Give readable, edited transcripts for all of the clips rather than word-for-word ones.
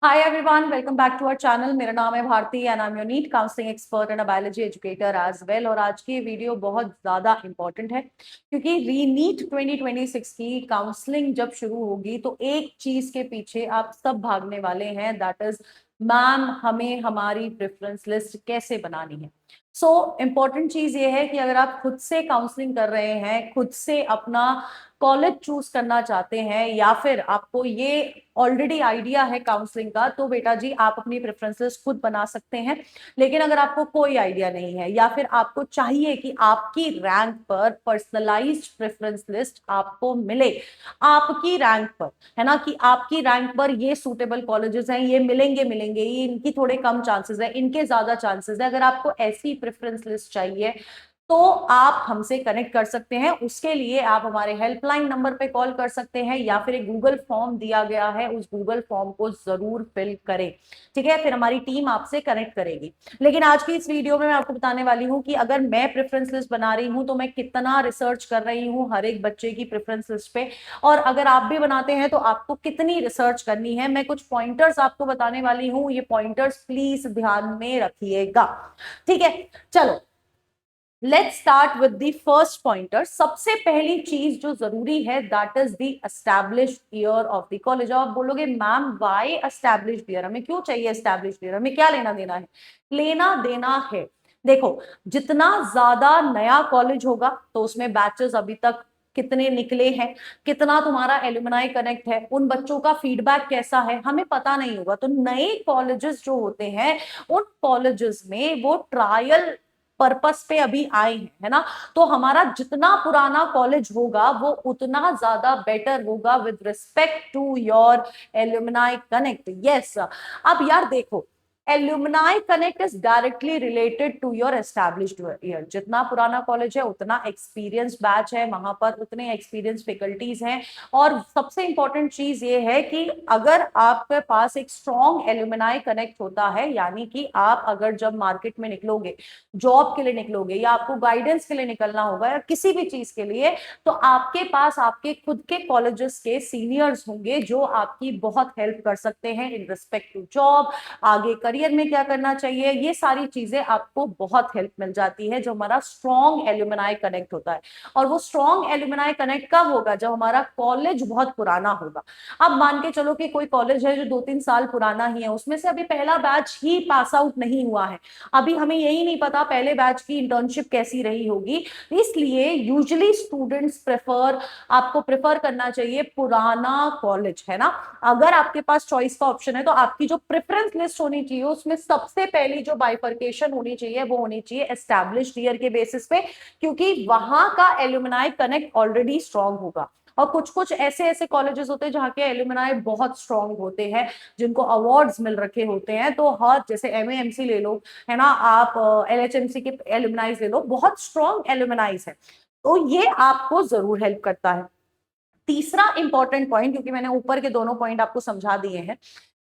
Hi everyone, welcome back to our channel. मेरा नाम है Bharti and I am your NEET counselling expert and a biology educator as well. और आज की video बहुत ज़्यादा इंपॉर्टेंट है क्योंकि री नीट 2026 की काउंसलिंग जब शुरू होगी तो एक चीज़ के पीछे आप सब भागने वाले हैं, दैट इज मैम हमें हमारी प्रेफरेंस लिस्ट कैसे बनानी है। इम्पॉर्टेंट चीज़ ये है कि अगर आप खुद से काउंसलिंग कर रहे हैं, खुद से अपना कॉलेज चूज करना चाहते हैं या फिर आपको ये ऑलरेडी आइडिया है काउंसलिंग का, तो बेटा जी आप अपनी प्रेफरेंसेस खुद बना सकते हैं। लेकिन अगर आपको कोई आइडिया नहीं है या फिर आपको चाहिए कि आपकी रैंक पर पर्सनलाइज्ड प्रेफरेंस लिस्ट आपको मिले, आपकी रैंक पर, है ना, कि आपकी रैंक पर ये सूटेबल कॉलेजेस हैं, ये मिलेंगे मिलेंगे, ये इनकी थोड़े कम चांसेस है, इनके ज्यादा चांसेस है, अगर आपको ऐसी प्रेफरेंस लिस्ट चाहिए तो आप हमसे कनेक्ट कर सकते हैं। उसके लिए आप हमारे हेल्पलाइन नंबर पे कॉल कर सकते हैं या फिर एक गूगल फॉर्म दिया गया है, उस गूगल फॉर्म को जरूर फिल करें। ठीक है, फिर हमारी टीम आपसे कनेक्ट करेगी। लेकिन आज की इस वीडियो में मैं आपको बताने वाली हूं कि अगर मैं प्रेफरेंस लिस्ट बना रही हूं तो मैं कितना रिसर्च कर रही हूं हर एक बच्चे की प्रेफरेंस लिस्ट पे, और अगर आप भी बनाते हैं तो आपको कितनी रिसर्च करनी है। मैं कुछ पॉइंटर्स आपको बताने वाली हूं, ये पॉइंटर्स प्लीज ध्यान में रखिएगा। ठीक है, चलो let's start with the first pointer. सबसे पहली चीज जो जरूरी है that is the established year of the college. आप बोलोगे मैम व्हाई एस्टैब्लिश्ड ईयर, हमें क्यों चाहिए एस्टैब्लिश्ड ईयर, हमें क्या लेना देना है? लेना देना है, देखो, जितना ज्यादा नया कॉलेज होगा तो उसमें बैचेस अभी तक कितने निकले हैं, कितना तुम्हारा एलुमनाई कनेक्ट है, उन बच्चों का फीडबैक कैसा है, हमें पता नहीं होगा। तो नए कॉलेजेस जो होते हैं उन कॉलेजेस में वो ट्रायल पर्पस पे अभी आए हैं, है ना। तो हमारा जितना पुराना कॉलेज होगा वो उतना ज्यादा बेटर होगा with respect to your alumni connect. Yes, अब यार देखो, alumni connect is directly related to your established year. जितना पुराना कॉलेज है उतना एक्सपीरियंस बैच है वहां पर, उतने एक्सपीरियंस फैकल्टीज हैं। और सबसे इंपॉर्टेंट चीज ये है कि अगर आपके पास एक स्ट्रॉन्ग एल्यूमिनाई कनेक्ट होता है, यानी कि आप अगर जब मार्केट में निकलोगे, जॉब के लिए निकलोगे या आपको गाइडेंस के लिए निकलना होगा या किसी भी चीज के लिए, तो आपके पास आपके खुद के कॉलेजेस के सीनियर्स होंगे जो आपकी बहुत हेल्प कर सकते हैं इन रिस्पेक्ट टू जॉब, आगे करियर में क्या करना चाहिए, ये सारी चीजें आपको बहुत हेल्प मिल जाती है जो हमारा स्ट्रॉन्ग एल्यूमिनाई कनेक्ट होता है। और वो स्ट्रॉन्ग एल्यूमिनाई कनेक्ट कब होगा? जब हमारा कॉलेज बहुत पुराना होगा। अब मान के चलो कि कोई कॉलेज है जो 2-3 साल पुराना ही है, उसमें से अभी पहला बैच ही पास आउट नहीं हुआ है, अभी हमें यही नहीं पता पहले बैच की इंटर्नशिप कैसी रही होगी। इसलिए यूजुअली स्टूडेंट्स प्रेफर, आपको प्रेफर करना चाहिए पुराना कॉलेज, है ना। अगर आपके पास चॉइस का ऑप्शन है तो आपकी जो प्रेफरेंस लिस्ट होनी चाहिए उसमें सबसे पहली जो बाइफर्केशन होनी चाहिए वो होनी चाहिए एस्टैब्लिश्ड ईयर के बेसिस पे, क्योंकि वहां का एल्यूमिनाई कनेक्ट ऑलरेडी स्ट्रांग होगा। और कुछ कुछ ऐसे ऐसे कॉलेजेस होते हैं जहाँ के एल्यूमिनाई बहुत स्ट्रांग होते हैं, जिनको अवार्ड्स मिल रखे होते हैं। तो हर जैसे एमएएमसी ले लो, है ना, आप एलएचएमसी के एलुमनाइज ले लो, बहुत स्ट्रॉन्ग एलुमनाइज है, तो ये आपको जरूर हेल्प करता है। तीसरा इंपॉर्टेंट पॉइंट, क्योंकि मैंने ऊपर के दोनों पॉइंट आपको समझा दिए हैं,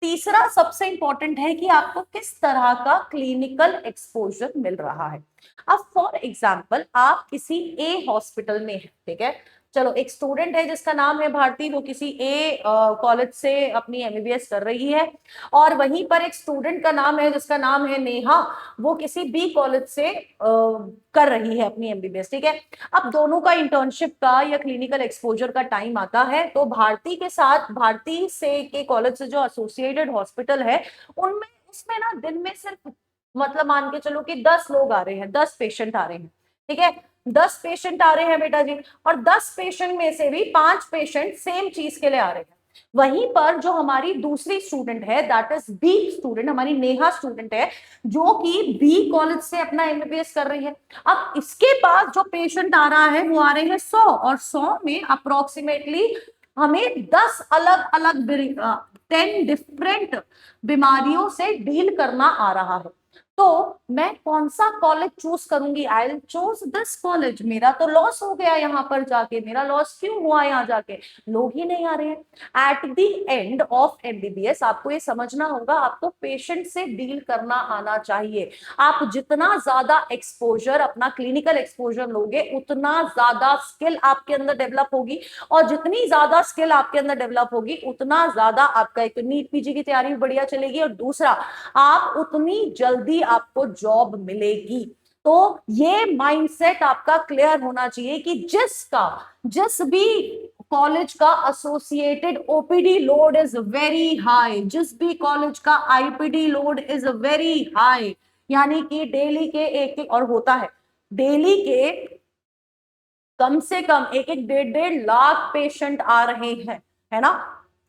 तीसरा सबसे इंपॉर्टेंट है कि आपको किस तरह का क्लिनिकल एक्सपोजर मिल रहा है। अब फॉर एग्जाम्पल आप किसी ए हॉस्पिटल में है, ठीक है, चलो एक स्टूडेंट है जिसका नाम है भारती, वो किसी ए कॉलेज से अपनी एमबीबीएस कर रही है, और वहीं पर एक स्टूडेंट का नाम है जिसका नाम है नेहा, वो किसी बी कॉलेज से कर रही है अपनी एमबीबीएस। ठीक है, अब दोनों का इंटर्नशिप का या क्लिनिकल एक्सपोजर का टाइम आता है, तो भारती के साथ, भारती से के कॉलेज से जो एसोसिएटेड हॉस्पिटल है उनमें, उसमें ना दिन में सिर्फ, मतलब मान के चलो कि 10 लोग आ रहे हैं, 10 पेशेंट आ रहे हैं। ठीक है, 10 पेशेंट आ रहे हैं बेटा जी, और 10 पेशेंट में से भी 5 पेशेंट सेम चीज के लिए आ रहे हैं। वहीं पर जो हमारी दूसरी स्टूडेंट है, दैट इज बी स्टूडेंट, हमारी नेहा स्टूडेंट है, जो कि बी कॉलेज से अपना एमबीबीएस कर रही है। अब इसके पास जो पेशेंट आ रहा है वो आ रहे हैं 100, और 100 में अप्रोक्सीमेटली हमें 10 अलग अलग 10 डिफरेंट बीमारियों से डील करना आ रहा है। तो मैं कौन सा कॉलेज चूज करूंगी? I will choose this college. मेरा तो लॉस हो गया यहाँ पर जाके, मेरा लॉस क्यों हुआ यहाँ जाके? लोग ही नहीं आ रहे हैं। At the end of MBBS आपको ये समझना होगा, आपको पेशेंट से डील करना आना चाहिए। आप जितना ज्यादा एक्सपोजर, अपना क्लिनिकल एक्सपोजर लोगे, उतना ज्यादा स्किल आपके अंदर डेवलप होगी, और जितनी ज्यादा स्किल आपके अंदर डेवलप होगी उतना ज्यादा आपका एक नीट पीजी की तैयारी भी बढ़िया चलेगी, और दूसरा आप उतनी जल्दी आपको जॉब मिलेगी। तो ये माइंडसेट आपका क्लियर होना चाहिए कि जिस भी कॉलेज का associated OPD load is very high, जिस भी कॉलेज का IPD load is very high, यानी कि डेली के एक और होता है, डेली के कम से कम एक एक 1.5 लाख पेशेंट आ रहे हैं, है ना?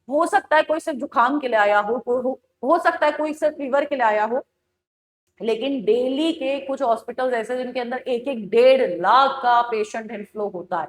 हो सकता है कोई सिर्फ जुकाम के लिए आया हो सकता है कोई सिर्फ फीवर के लिए आया हो, लेकिन डेली के कुछ हॉस्पिटल्स ऐसे जिनके अंदर एक एक 1.5 लाख का पेशेंट इनफ्लो होता है।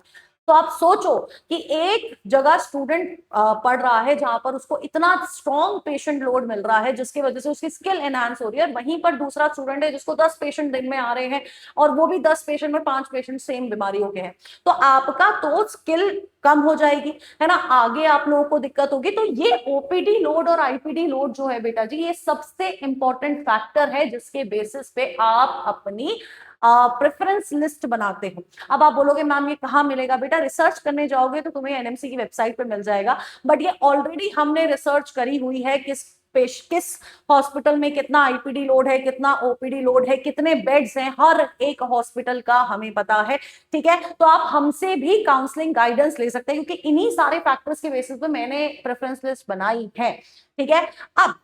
तो आप सोचो कि एक जगह स्टूडेंट पढ़ रहा है जहां पर उसको इतना स्ट्रॉन्ग पेशेंट लोड मिल रहा है जिसकी वजह से उसकी स्किल एनहांस हो रही है, और वहीं पर दूसरा स्टूडेंट है जिसको 10 पेशेंट दिन में आ रहे हैं, और वो भी 10 पेशेंट में 5 पेशेंट सेम बीमारियों के हैं। तो आपका तो स्किल कम हो जाएगी, है ना? आगे आप लोगों को दिक्कत होगी। तो ये ओपीडी लोड और आईपीडी लोड जो है बेटा जी, ये सबसे इंपॉर्टेंट फैक्टर है जिसके बेसिस पे आप अपनी प्रेफरेंस लिस्ट बनाते हो। अब आप बोलोगे मैम ये कहाँ मिलेगा? बेटा रिसर्च करने जाओगे तो तुम्हें एनएमसी की वेबसाइट पे मिल जाएगा, बट ये ऑलरेडी हमने रिसर्च करी हुई है, किस हॉस्पिटल में कितना आईपीडी लोड है, कितना ओपीडी लोड है, कितने बेड्स हैं, हर एक हॉस्पिटल का हमें पता है। ठीक है, तो आप हमसे भी काउंसलिंग गाइडेंस ले सकते हैं, क्योंकि इन्हीं सारे फैक्टर्स के बेसिस पे मैंने प्रेफरेंस लिस्ट बनाई है। ठीक है, अब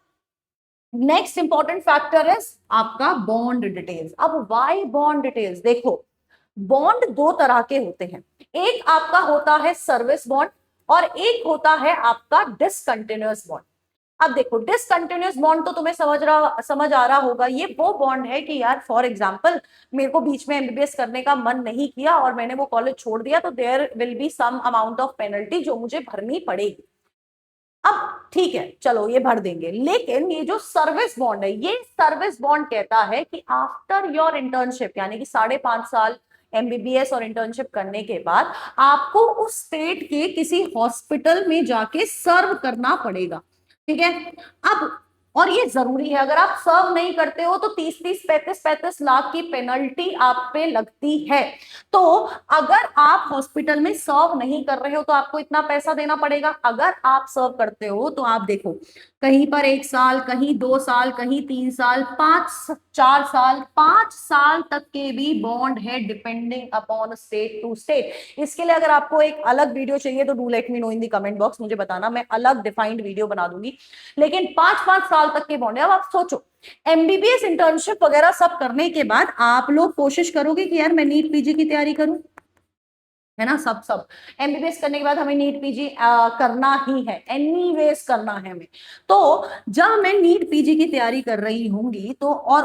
नेक्स्ट इंपॉर्टेंट फैक्टर इज आपका बॉन्ड डिटेल्स। अब वाई बॉन्ड डिटेल्स? देखो, बॉन्ड दो तरह के होते हैं, एक आपका होता है सर्विस बॉन्ड, और एक होता है आपका डिसकंटिन्यूअस बॉन्ड। अब देखो, डिसकंटिन्यूअस बॉन्ड तो तुम्हें समझ आ रहा होगा, ये वो बॉन्ड है कि यार फॉर एग्जांपल मेरे को बीच में एमबीबीएस करने का मन नहीं किया और मैंने वो कॉलेज छोड़ दिया, तो there will be some amount of penalty जो मुझे भरनी पड़ेगी। अब ठीक है, चलो ये भर देंगे, लेकिन ये जो सर्विस बॉन्ड है, ये सर्विस बॉन्ड कहता है कि आफ्टर योर इंटर्नशिप, यानी कि 5.5 साल एमबीबीएस और इंटर्नशिप करने के बाद आपको उस स्टेट के किसी हॉस्पिटल में जाके सर्व करना पड़ेगा। ठीक है, अब और ये जरूरी है, अगर आप सर्व नहीं करते हो तो 30-30, 35-35 लाख की पेनल्टी आप पे लगती है। तो अगर आप हॉस्पिटल में सर्व नहीं कर रहे हो तो आपको इतना पैसा देना पड़ेगा, अगर आप सर्व करते हो तो आप देखो, कहीं पर 1 साल, कहीं 2 साल, कहीं 3 साल, 4 साल, 5 साल तक के भी बॉन्ड है, depending upon state to state. इसके लिए अगर आपको एक अलग वीडियो चाहिए तो do let me know in the comment box, मुझे बताना, मैं अलग डिफाइंड वीडियो बना दूंगी। लेकिन 5-5 साल तक के बॉन्ड है। अब आप सोचो, एमबीबीएस इंटर्नशिप वगैरह सब करने के बाद आप लोग कोशिश करोगे कि यार मैं नीट पीजी की तैयारी करूं, है ना? सब सब एमबीबीएस करने के बाद हमें नीट पीजी करना ही है, एनीवेज करना है हमें। तो जब मैं नीट पीजी की तैयारी कर रही होंगी तो, और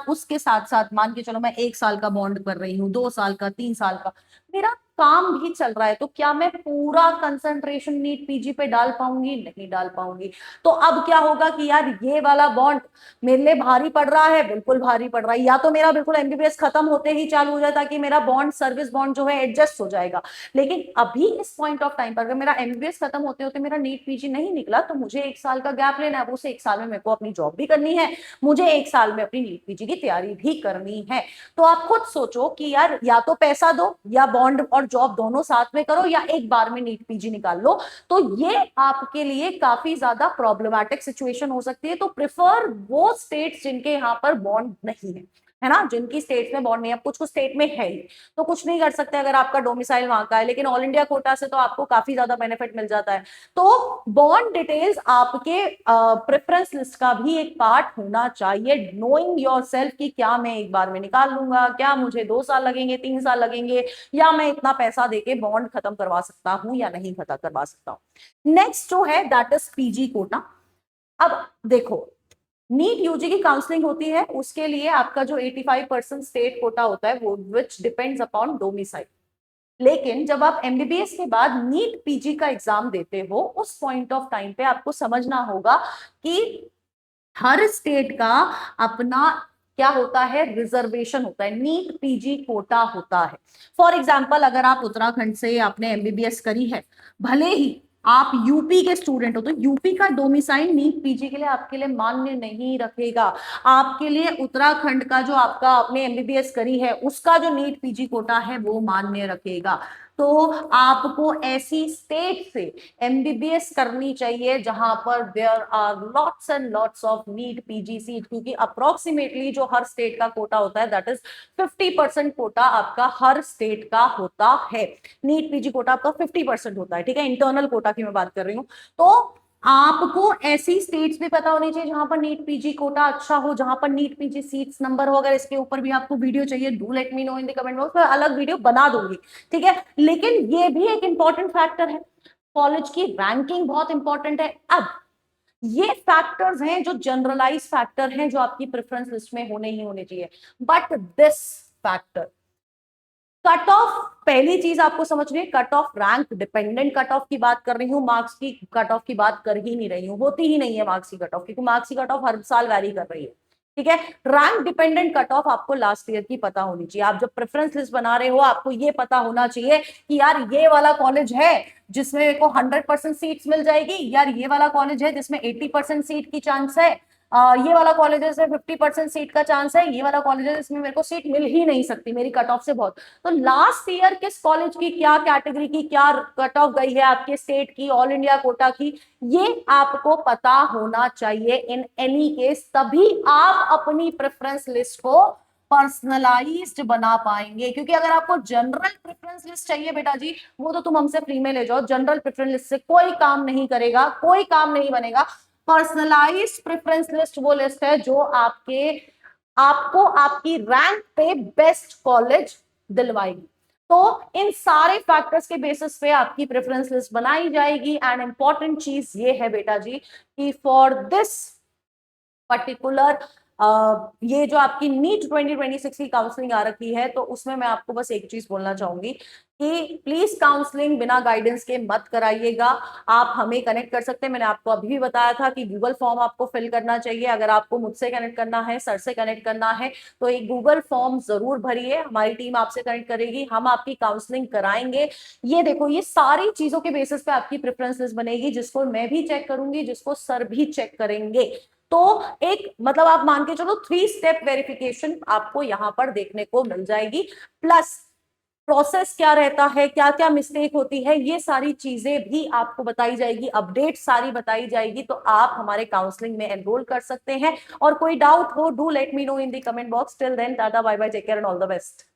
उसके साथ साथ मान के चलो मैं 1 साल का बॉन्ड कर रही हूँ, 2 साल का, 3 साल का, मेरा काम भी चल रहा है, तो क्या मैं पूरा कंसंट्रेशन नीट पीजी पे डाल पाऊंगी? नहीं डाल पाऊंगी। तो अब क्या होगा कि यार ये वाला बॉन्ड मेरे लिए भारी पड़ रहा है, बिल्कुल भारी पड़ रहा है, या तो मेरा बिल्कुल एमबीबीएस खत्म होते ही चालू हो जाए ताकि मेरा बॉन्ड, सर्विस बॉन्ड जो है एडजस्ट हो जाएगा। लेकिन अभी इस पॉइंट ऑफ टाइम पर अगर मेरा एमबीबीएस खत्म होते होते मेरा नीट पीजी नहीं निकला, तो मुझे 1 साल का गैप लेना है, उस 1 साल में मेरे को अपनी जॉब भी करनी है, मुझे 1 साल में अपनी नीट पीजी की तैयारी भी करनी है। तो आप खुद सोचो कि यार या तो पैसा दो, या बॉन्ड और जॉब दोनों साथ में करो, या एक बार में नीट पीजी निकाल लो। तो ये आपके लिए काफी ज्यादा प्रॉब्लमैटिक सिचुएशन हो सकती है। तो प्रिफर वो स्टेट्स जिनके यहाँ पर बॉन्ड नहीं है ना, जिनकी स्टेट्स में बॉन्ड नहीं है। कुछ कुछ स्टेट में है ही, तो कुछ नहीं कर सकते अगर आपका डोमिसाइल वहां का है, लेकिन ऑल इंडिया कोटा से तो आपको काफी ज्यादा बेनिफिट मिल जाता है। तो बॉन्ड डिटेल्स आपके प्रेफरेंस लिस्ट का भी एक पार्ट होना चाहिए, नोइंग योरसेल्फ कि क्या मैं एक बार में निकाल लूंगा, क्या मुझे 2 साल लगेंगे, 3 साल लगेंगे, या मैं इतना पैसा देके बॉन्ड खत्म करवा सकता हूं या नहीं खत्म करवा सकता हूं। नेक्स्ट जो है दैट इज पीजी कोटा। अब देखो, नीट यूजी की काउंसलिंग होती है, उसके लिए आपका जो 85% स्टेट कोटा होता है वो विच डिपेंड्स अपॉन डोमिसाइल। लेकिन जब आप एमबीबीएस के बाद नीट पीजी का एग्जाम देते हो, उस पॉइंट ऑफ टाइम पे आपको समझना होगा कि हर स्टेट का अपना क्या होता है, रिजर्वेशन होता है, नीट पीजी कोटा होता है। फॉर एग्जाम्पल अगर आप उत्तराखंड से आपने एमबीबीएस करी है, भले ही आप यूपी के स्टूडेंट हो, तो यूपी का डोमिसाइल नीट पीजी के लिए आपके लिए मान्य नहीं रखेगा। आपके लिए उत्तराखंड का जो आपका आपने एमबीबीएस करी है उसका जो नीट पीजी कोटा है वो मान्य रखेगा। तो आपको ऐसी स्टेट से एमबीबीएस करनी चाहिए जहां पर there are lots and lots of NEET PG seat, क्योंकि अप्रोक्सीमेटली जो हर स्टेट का कोटा होता है दैट इज 50% कोटा आपका हर स्टेट का होता है। नीट पीजी कोटा आपका 50% होता है, ठीक है, इंटरनल कोटा की मैं बात कर रही हूँ। तो आपको ऐसी स्टेट्स भी पता होनी चाहिए जहां पर नीट पीजी कोटा अच्छा हो, जहां पर नीट पीजी सीट्स नंबर हो। अगर इसके ऊपर भी आपको वीडियो चाहिए, do let me know in the comment box, मैं अलग वीडियो बना दूंगी, ठीक है। लेकिन ये भी एक इंपॉर्टेंट फैक्टर है, कॉलेज की रैंकिंग बहुत इंपॉर्टेंट है। अब ये फैक्टर्स हैं जो जनरलाइज फैक्टर हैं जो आपकी प्रेफरेंस लिस्ट में होने ही होने चाहिए, but this factor cut off, पहली चीज आपको समझनी है, cut off rank dependent cut off की बात कर रही हूं, मार्क्स की कट ऑफ की बात कर ही नहीं रही हूं, होती ही नहीं है मार्क्स की कट ऑफ, क्योंकि मार्क्स की कट ऑफ हर साल वैरी कर रही है, ठीक है। रैंक डिपेंडेंट कट ऑफ आपको लास्ट ईयर की पता होनी चाहिए। आप जब प्रेफरेंस लिस्ट बना रहे हो आपको ये पता होना चाहिए कि यार ये वाला कॉलेज है जिसमें मेरे को 100% सीट्स मिल जाएगी, यार ये वाला कॉलेज है जिसमें 80% सीट की चांस है, ये वाला कॉलेज है जिसमें 50% सीट का चांस है, ये वाला कॉलेज है जिसमें मेरे को सीट मिल ही नहीं सकती मेरी कट ऑफ से बहुत। तो लास्ट ईयर किस कॉलेज की क्या कैटेगरी की क्या कट ऑफ गई है आपके स्टेट की, ऑल इंडिया कोटा की, ये आपको पता होना चाहिए इन एनी केस, तभी आप अपनी प्रेफरेंस लिस्ट को पर्सनलाइज्ड बना पाएंगे। क्योंकि अगर आपको जनरल प्रेफरेंस लिस्ट चाहिए बेटा जी, वो तो तुम हमसे फ्री में ले जाओ, जनरल प्रेफरेंस लिस्ट से कोई काम नहीं करेगा, कोई काम नहीं बनेगा। पर्सनलाइज्ड प्रेफरेंस लिस्ट वो लिस्ट है जो आपको आपकी रैंक पे बेस्ट कॉलेज दिलवाएगी। तो इन सारे फैक्टर्स के बेसिस पे आपकी प्रेफरेंस लिस्ट बनाई जाएगी। एंड इंपॉर्टेंट चीज ये है बेटा जी कि फॉर दिस पर्टिकुलर ये जो आपकी नीट 2026 की काउंसलिंग आ रखी है, तो उसमें मैं आपको बस एक चीज बोलना चाहूंगी कि प्लीज काउंसलिंग बिना गाइडेंस के मत कराइएगा। आप हमें कनेक्ट कर सकते हैं, मैंने आपको अभी भी बताया था कि गूगल फॉर्म आपको फिल करना चाहिए। अगर आपको मुझसे कनेक्ट करना है, सर से कनेक्ट करना है, तो एक गूगल फॉर्म जरूर भरिए, हमारी टीम आपसे कनेक्ट करेगी, हम आपकी काउंसलिंग कराएंगे। ये देखो, ये सारी चीजों के बेसिस पे आपकी प्रेफरेंस लिस्ट बनेगी, जिसको मैं भी चेक करूंगी, जिसको सर भी चेक करेंगे। तो एक मतलब आप मान के चलो 3 स्टेप वेरिफिकेशन आपको यहां पर देखने को मिल जाएगी। प्लस प्रोसेस क्या रहता है, क्या क्या मिस्टेक होती है, ये सारी चीजें भी आपको बताई जाएगी, अपडेट सारी बताई जाएगी। तो आप हमारे काउंसलिंग में एनरोल कर सकते हैं। और कोई डाउट हो, do let me know in the comment box. Till then tata bye bye, take care and all the best.